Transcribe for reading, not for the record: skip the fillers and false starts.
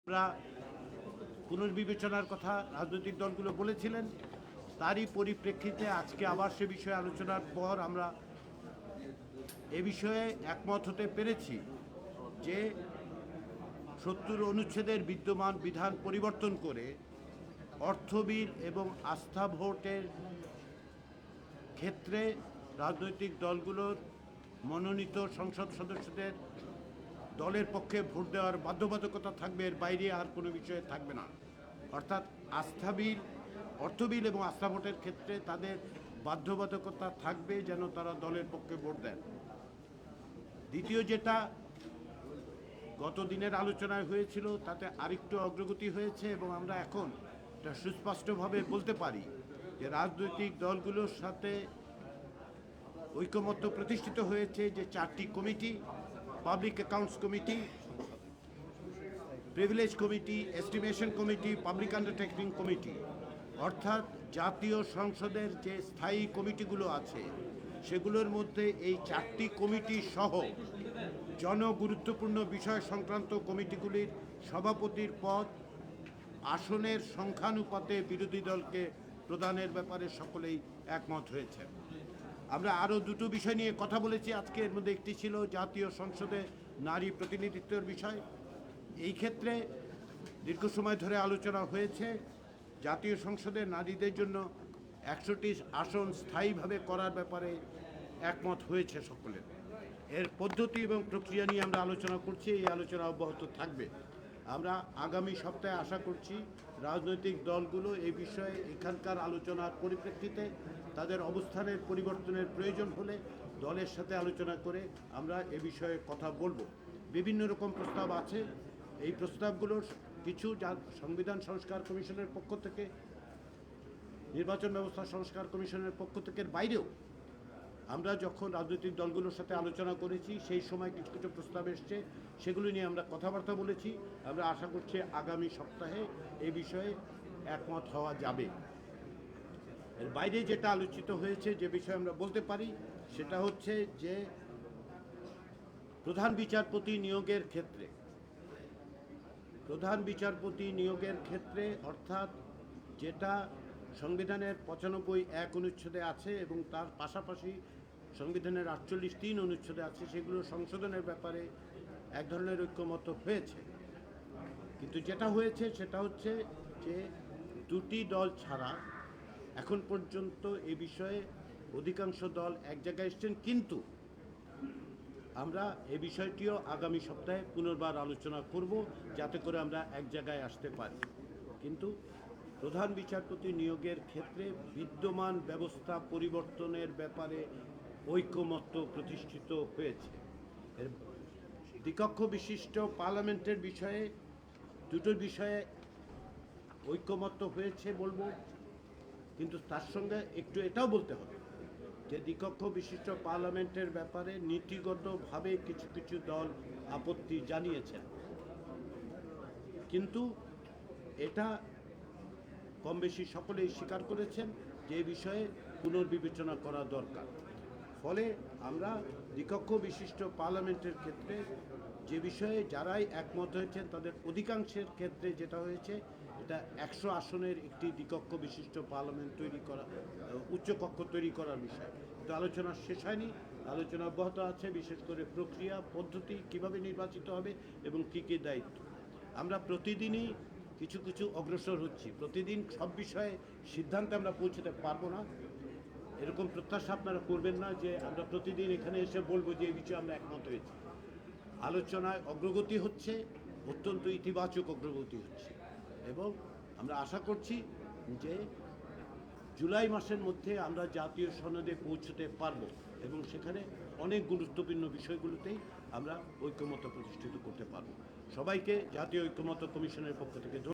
আমরা পুনর্বিবেচনার কথা রাজনৈতিক দলগুলো বলেছিলেন, তারই পরিপ্রেক্ষিতে আজকে আবার সে বিষয়ে আলোচনার পর আমরা এ বিষয়ে একমত হতে পেরেছি যে ৭০ অনুচ্ছেদের বিদ্যমান বিধান পরিবর্তন করে অর্থ বিল এবং আস্থা ভোটের ক্ষেত্রে রাজনৈতিক দলগুলোর মনোনীত সংসদ সদস্যদের দলের পক্ষে ভোট দেওয়ার বাধ্যবাধকতা থাকবে, এর বাইরে আর কোনো বিষয়ে থাকবে না। অর্থাৎ আস্থা বিল, অর্থ বিল এবং আস্থা ভোটের ক্ষেত্রে তাদের বাধ্যবাধকতা থাকবে যেন তারা দলের পক্ষে ভোট দেন। দ্বিতীয় যেটা গত দিনের আলোচনায় হয়েছিল, তাতে আরেকটু অগ্রগতি হয়েছে এবং আমরা এখন এটা সুস্পষ্টভাবে বলতে পারি যে রাজনৈতিক দলগুলোর সাথে ঐকমত্য প্রতিষ্ঠিত হয়েছে যে 4টি committee, public accounts committee, privilege committee, estimation committee, public undertaking committee, অর্থাৎ জাতীয় সংসদের যে স্থায়ী কমিটিগুলো আছে সেগুলোর মধ্যে এই 4টি কমিটি সহ জনগুরুত্বপূর্ণ বিষয় সংক্রান্ত কমিটিগুলির সভাপতির পদ আসনের সংখ্যানুপাতে বিরোধী দলকে প্রদানের ব্যাপারে সকলেই একমত হয়েছে। আমরা আরও দুটো বিষয় নিয়ে কথা বলেছি আজকে, এর মধ্যে একটি ছিল জাতীয় সংসদে নারী প্রতিনিধিত্বের বিষয়। এই ক্ষেত্রে দীর্ঘ সময় ধরে আলোচনা হয়েছে, জাতীয় সংসদে নারীদের জন্য 100টি আসন স্থায়ীভাবে করার ব্যাপারে একমত হয়েছে সকলের। এর পদ্ধতি এবং প্রক্রিয়া নিয়ে আমরা আলোচনা করছি, এই আলোচনা অব্যাহত থাকবে। আমরা আগামী সপ্তাহে আশা করছি রাজনৈতিক দলগুলো এই বিষয়ে এখানকার আলোচনার পরিপ্রেক্ষিতে তাদের অবস্থানের পরিবর্তনের প্রয়োজন হলে দলের সাথে আলোচনা করে আমরা এ বিষয়ে কথা বলবো। বিভিন্ন রকম প্রস্তাব আছে, এই প্রস্তাবগুলোর কিছু যা সংবিধান সংস্কার কমিশনের পক্ষ থেকে, নির্বাচন ব্যবস্থা সংস্কার কমিশনের পক্ষ থেকে বাইরেও আমরা যখন রাজনৈতিক দলগুলোর সাথে আলোচনা করেছি সেই সময় কিছু কিছু প্রস্তাব এসছে, সেগুলো নিয়ে আমরা কথাবার্তা বলেছি। আমরা আশা করছি আগামী সপ্তাহে এই বিষয়ে একমত হওয়া যাবে। এর বাইরে যেটা আলোচিত হয়েছে, যে বিষয়ে আমরা বলতে পারি, সেটা হচ্ছে যে প্রধান বিচারপতি নিয়োগের ক্ষেত্রে অর্থাৎ যেটা সংবিধানের 95(1) অনুচ্ছেদে আছে এবং তার পাশাপাশি সংবিধানের 48(3) অনুচ্ছেদে আছে, সেগুলো সংশোধনের ব্যাপারে এক ধরনের ঐক্যমত্য হয়েছে। কিন্তু যেটা হয়েছে সেটা হচ্ছে যে দুটি দল ছাড়া এখন পর্যন্ত এ বিষয়ে অধিকাংশ দল এক জায়গায় এসছেন, কিন্তু আমরা এই বিষয়টিও আগামী সপ্তাহে পুনর্বার আলোচনা করব যাতে করে আমরা এক জায়গায় আসতে পারি। কিন্তু প্রধান বিচারপতি নিয়োগের ক্ষেত্রে বিদ্যমান ব্যবস্থা পরিবর্তনের ব্যাপারে ঐকমত্য প্রতিষ্ঠিত হয়েছে। এর দ্বিকক্ষ বিশিষ্ট পার্লামেন্টের বিষয়ে দুটো বিষয়ে ঐকমত্য হয়েছে বলবো, কিন্তু তার সঙ্গে একটু এটাও বলতে হবে যে দ্বিকক্ষ বিশিষ্ট পার্লামেন্টের ব্যাপারে নীতিগতভাবে কিছু কিছু দল আপত্তি জানিয়েছেন, কিন্তু এটা কম বেশি সকলেই স্বীকার করেছেন যে এই বিষয়ে পুনর্বিবেচনা করা দরকার। ফলে আমরা দ্বিকক্ষ বিশিষ্ট পার্লামেন্টের ক্ষেত্রে যে বিষয়ে যারাই একমত হয়েছেন তাদের অধিকাংশের ক্ষেত্রে যেটা হয়েছে, এটা 100 আসনের একটি দ্বিকক্ষ বিশিষ্ট পার্লামেন্ট তৈরি করা, উচ্চকক্ষ তৈরি করার বিষয়। কিন্তু আলোচনা শেষ হয়নি, আলোচনা অব্যাহত আছে, বিশেষ করে প্রক্রিয়া পদ্ধতি কিভাবে নির্বাচিত হবে এবং কী কী দায়িত্ব। আমরা প্রতিদিনই কিছু কিছু অগ্রসর হচ্ছি, প্রতিদিন সব বিষয়ে সিদ্ধান্তে আমরা পৌঁছতে পারবো না, এরকম প্রত্যাশা আপনারা করবেন না যে আমরা প্রতিদিন এখানে এসে বলবো যে এই বিষয়ে আমরা একমত হয়েছি। আলোচনায় অগ্রগতি হচ্ছে, অত্যন্ত ইতিবাচক অগ্রগতি হচ্ছে, এবং আমরা আশা করছি যে জুলাই মাসের মধ্যে আমরা জাতীয় সনদে পৌঁছতে পারবো এবং সেখানে অনেক গুরুত্বপূর্ণ বিষয়গুলোতেই আমরা ঐকমত্য প্রতিষ্ঠিত করতে পারবো। সবাইকে জাতীয় ঐকমত্য কমিশনের পক্ষ থেকে